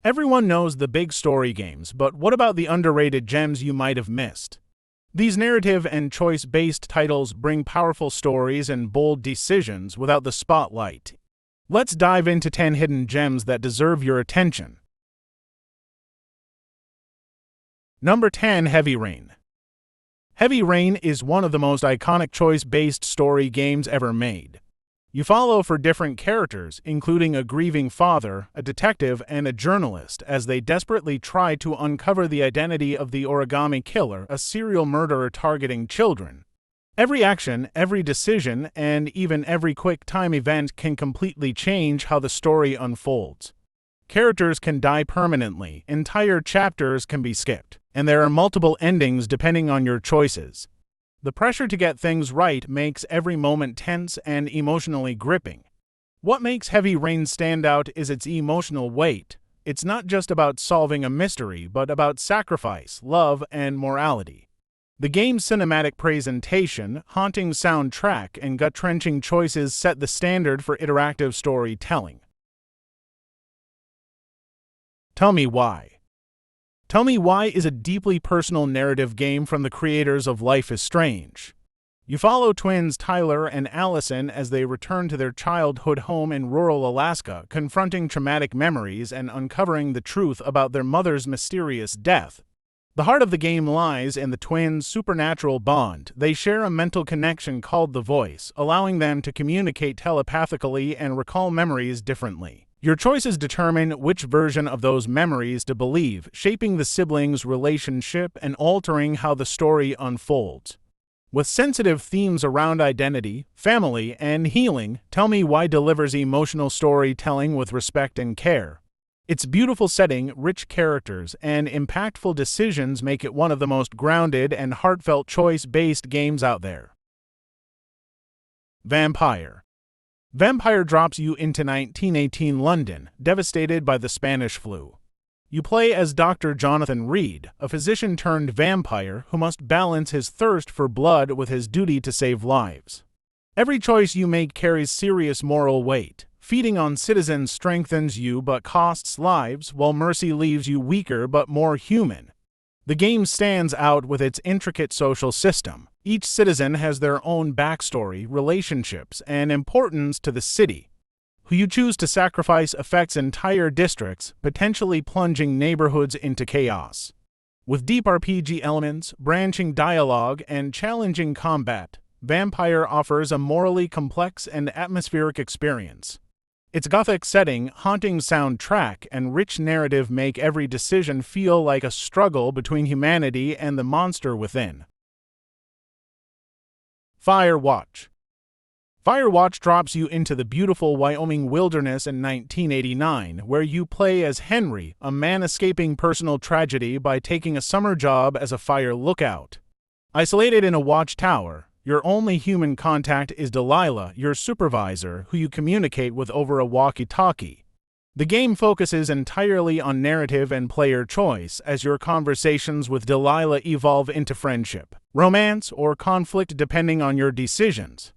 Everyone knows the big story games, but what about the underrated gems you might have missed? These narrative and choice-based titles bring powerful stories and bold decisions without the spotlight. Let's dive into 10 hidden gems that deserve your attention. Number 10. Heavy Rain. Heavy Rain is one of the most iconic choice-based story games ever made. You follow for different characters, including a grieving father, a detective, and a journalist, as they desperately try to uncover the identity of the Origami Killer, a serial murderer targeting children. Every action, every decision, and even every quick-time event can completely change how the story unfolds. Characters can die permanently, entire chapters can be skipped, and there are multiple endings depending on your choices. The pressure to get things right makes every moment tense and emotionally gripping. What makes Heavy Rain stand out is its emotional weight. It's not just about solving a mystery, but about sacrifice, love, and morality. The game's cinematic presentation, haunting soundtrack, and gut-wrenching choices set the standard for interactive storytelling. Tell Me Why. Tell Me Why is a deeply personal narrative game from the creators of Life is Strange. You follow twins Tyler and Allison as they return to their childhood home in rural Alaska, confronting traumatic memories and uncovering the truth about their mother's mysterious death. The heart of the game lies in the twins' supernatural bond. They share a mental connection called the Voice, allowing them to communicate telepathically and recall memories differently. Your choices determine which version of those memories to believe, shaping the siblings' relationship and altering how the story unfolds. With sensitive themes around identity, family, and healing, Tell Me Why delivers emotional storytelling with respect and care. Its beautiful setting, rich characters, and impactful decisions make it one of the most grounded and heartfelt choice-based games out there. Vampire. Vampire drops you into 1918 London, devastated by the Spanish flu. You play as Dr. Jonathan Reed, a physician-turned-vampire who must balance his thirst for blood with his duty to save lives. Every choice you make carries serious moral weight. Feeding on citizens strengthens you but costs lives, while mercy leaves you weaker but more human. The game stands out with its intricate social system. Each citizen has their own backstory, relationships, and importance to the city. Who you choose to sacrifice affects entire districts, potentially plunging neighborhoods into chaos. With deep RPG elements, branching dialogue, and challenging combat, Vampire offers a morally complex and atmospheric experience. Its gothic setting, haunting soundtrack, and rich narrative make every decision feel like a struggle between humanity and the monster within. Firewatch. Firewatch drops you into the beautiful Wyoming wilderness in 1989, where you play as Henry, a man escaping personal tragedy by taking a summer job as a fire lookout. Isolated in a watchtower, your only human contact is Delilah, your supervisor, who you communicate with over a walkie-talkie. The game focuses entirely on narrative and player choice, as your conversations with Delilah evolve into friendship, romance, or conflict depending on your decisions.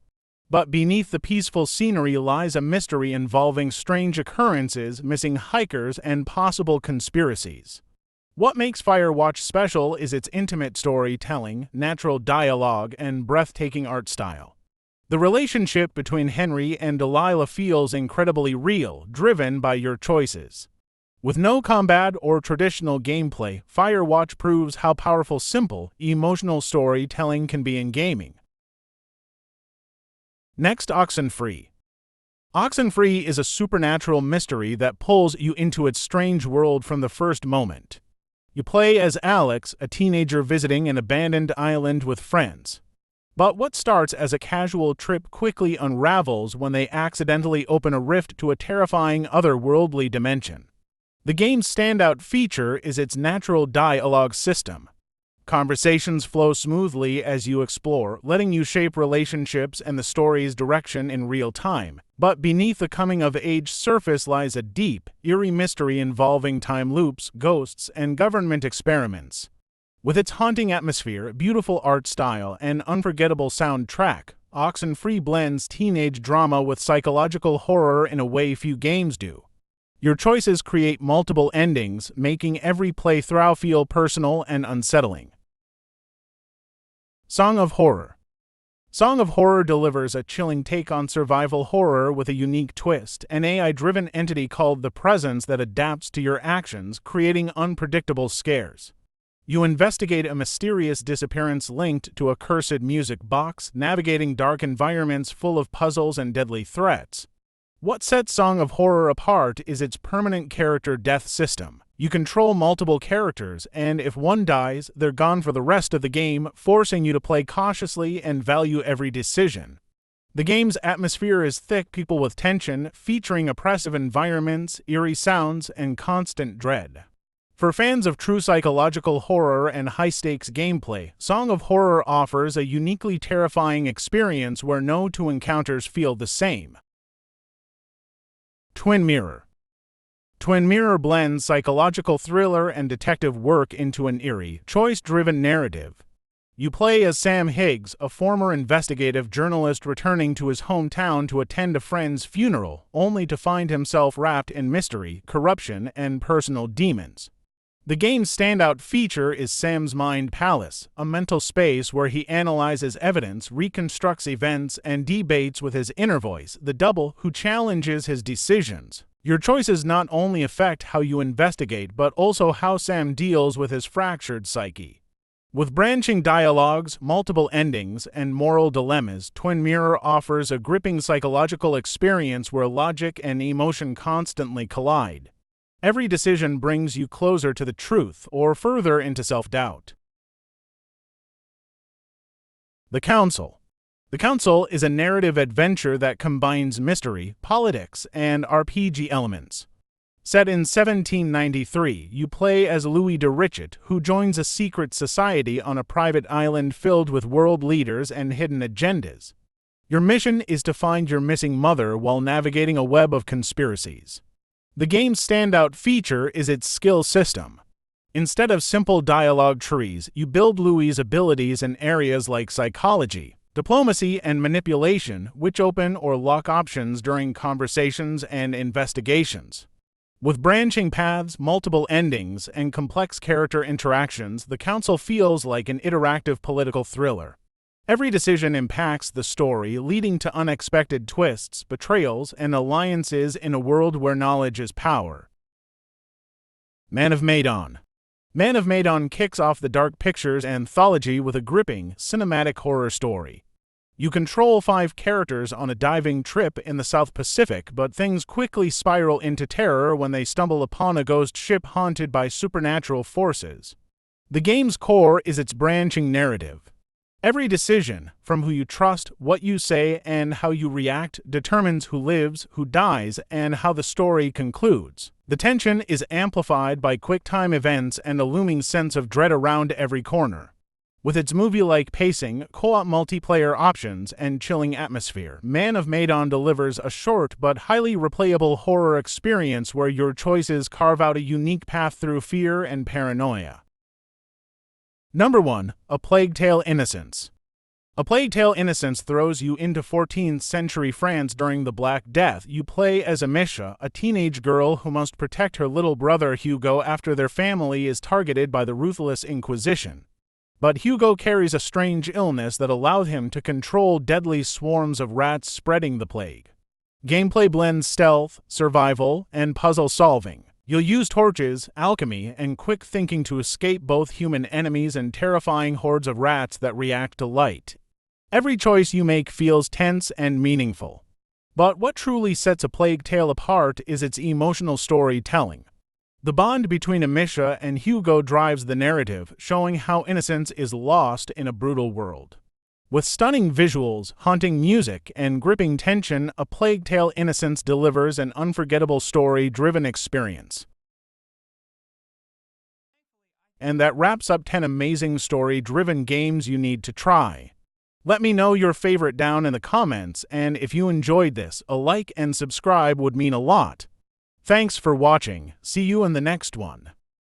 But beneath the peaceful scenery lies a mystery involving strange occurrences, missing hikers, and possible conspiracies. What makes Firewatch special is its intimate storytelling, natural dialogue, and breathtaking art style. The relationship between Henry and Delilah feels incredibly real, driven by your choices. With no combat or traditional gameplay, Firewatch proves how powerful simple, emotional storytelling can be in gaming. Next, Oxenfree. Oxenfree is a supernatural mystery that pulls you into its strange world from the first moment. You play as Alex, a teenager visiting an abandoned island with friends. But what starts as a casual trip quickly unravels when they accidentally open a rift to a terrifying otherworldly dimension. The game's standout feature is its natural dialogue system. Conversations flow smoothly as you explore, letting you shape relationships and the story's direction in real time. But beneath the coming-of-age surface lies a deep, eerie mystery involving time loops, ghosts, and government experiments. With its haunting atmosphere, beautiful art style, and unforgettable soundtrack, Oxenfree blends teenage drama with psychological horror in a way few games do. Your choices create multiple endings, making every playthrough feel personal and unsettling. Song of Horror. Song of Horror delivers a chilling take on survival horror with a unique twist, an AI-driven entity called the Presence that adapts to your actions, creating unpredictable scares. You investigate a mysterious disappearance linked to a cursed music box, navigating dark environments full of puzzles and deadly threats. What sets Song of Horror apart is its permanent character death system. You control multiple characters, and if one dies, they're gone for the rest of the game, forcing you to play cautiously and value every decision. The game's atmosphere is thick, people with tension, featuring oppressive environments, eerie sounds, and constant dread. For fans of true psychological horror and high-stakes gameplay, Song of Horror offers a uniquely terrifying experience where no two encounters feel the same. Twin Mirror. Twin Mirror blends psychological thriller and detective work into an eerie, choice-driven narrative. You play as Sam Higgs, a former investigative journalist returning to his hometown to attend a friend's funeral, only to find himself wrapped in mystery, corruption, and personal demons. The game's standout feature is Sam's Mind Palace, a mental space where he analyzes evidence, reconstructs events, and debates with his inner voice, the double who challenges his decisions. Your choices not only affect how you investigate, but also how Sam deals with his fractured psyche. With branching dialogues, multiple endings, and moral dilemmas, Twin Mirror offers a gripping psychological experience where logic and emotion constantly collide. Every decision brings you closer to the truth or further into self-doubt. The Council. The Council is a narrative adventure that combines mystery, politics, and RPG elements. Set in 1793, you play as Louis de Richet, who joins a secret society on a private island filled with world leaders and hidden agendas. Your mission is to find your missing mother while navigating a web of conspiracies. The game's standout feature is its skill system. Instead of simple dialogue trees, you build Louis' abilities in areas like psychology, diplomacy, and manipulation, which open or lock options during conversations and investigations. With branching paths, multiple endings, and complex character interactions, the Council feels like an interactive political thriller. Every decision impacts the story, leading to unexpected twists, betrayals, and alliances in a world where knowledge is power. Man of Medan. Man of Medan kicks off the Dark Pictures anthology with a gripping, cinematic horror story. You control 5 characters on a diving trip in the South Pacific, but things quickly spiral into terror when they stumble upon a ghost ship haunted by supernatural forces. The game's core is its branching narrative. Every decision, from who you trust, what you say, and how you react, determines who lives, who dies, and how the story concludes. The tension is amplified by quick-time events and a looming sense of dread around every corner. With its movie-like pacing, co-op multiplayer options, and chilling atmosphere, Man of Medan delivers a short but highly replayable horror experience where your choices carve out a unique path through fear and paranoia. Number 1. A Plague Tale: Innocence. A Plague Tale: Innocence throws you into 14th century France during the Black Death. You play as Amicia, a teenage girl who must protect her little brother Hugo after their family is targeted by the ruthless Inquisition. But Hugo carries a strange illness that allowed him to control deadly swarms of rats spreading the plague. Gameplay blends stealth, survival, and puzzle solving. You'll use torches, alchemy, and quick thinking to escape both human enemies and terrifying hordes of rats that react to light. Every choice you make feels tense and meaningful. But what truly sets A Plague Tale apart is its emotional storytelling. The bond between Amicia and Hugo drives the narrative, showing how innocence is lost in a brutal world. With stunning visuals, haunting music, and gripping tension, A Plague Tale: Innocence delivers an unforgettable story-driven experience. And that wraps up 10 amazing story-driven games you need to try. Let me know your favorite down in the comments, and if you enjoyed this, a like and subscribe would mean a lot. Thanks for watching. See you in the next one.